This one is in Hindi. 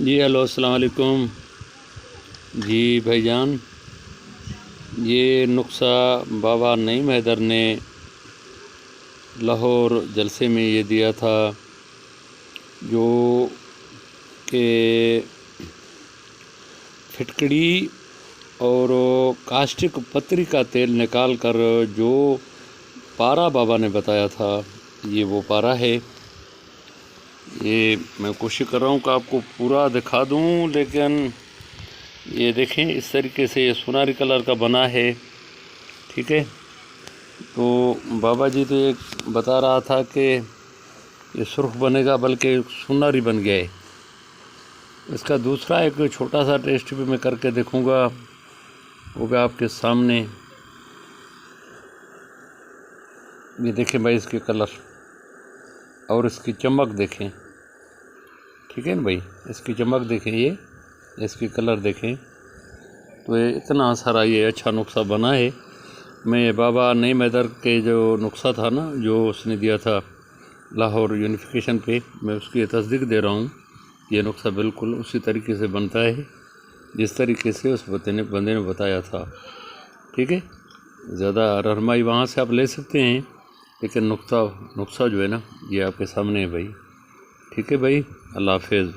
जी हेलो अस्सलाम वालेकुम। जी भाईजान, ये नुस्ख़ा बाबा नईम हैदर ने लाहौर जलसे में ये दिया था, जो कि फिटकड़ी और कास्टिक पत्री का तेल निकाल कर जो पारा बाबा ने बताया था, ये वो पारा है। ये मैं कोशिश कर रहा हूँ कि आपको पूरा दिखा दूँ, लेकिन ये देखें इस तरीके से ये सुनहरी कलर का बना है। ठीक है, तो बाबा जी तो एक बता रहा था कि ये सुर्ख बनेगा, बल्कि सुनहरी बन गया है। इसका दूसरा एक छोटा सा टेस्ट भी मैं करके देखूँगा, वो भी आपके सामने। ये देखें भाई, इसके कलर और इसकी चमक देखें। ठीक है ना भाई, इसकी चमक देखें, ये इसकी कलर देखें। तो ये इतना सारा ये अच्छा नुस्ख़ा बना है। मैं बाबा नईम हैदर के जो नुस्ख़ा था ना, जो उसने दिया था लाहौर यूनिफिकेशन पे, मैं उसकी तस्दीक दे रहा हूँ। ये नुस्ख़ा बिल्कुल उसी तरीके से बनता है जिस तरीके से उस बंदे ने बताया था। ठीक है, ज़्यादा रहनुमाई वहाँ से आप ले सकते हैं, लेकिन नुस्ख़ा जो है ना, ये आपके सामने है भाई। ठीक है भाई, अल्लाह हाफ़िज़।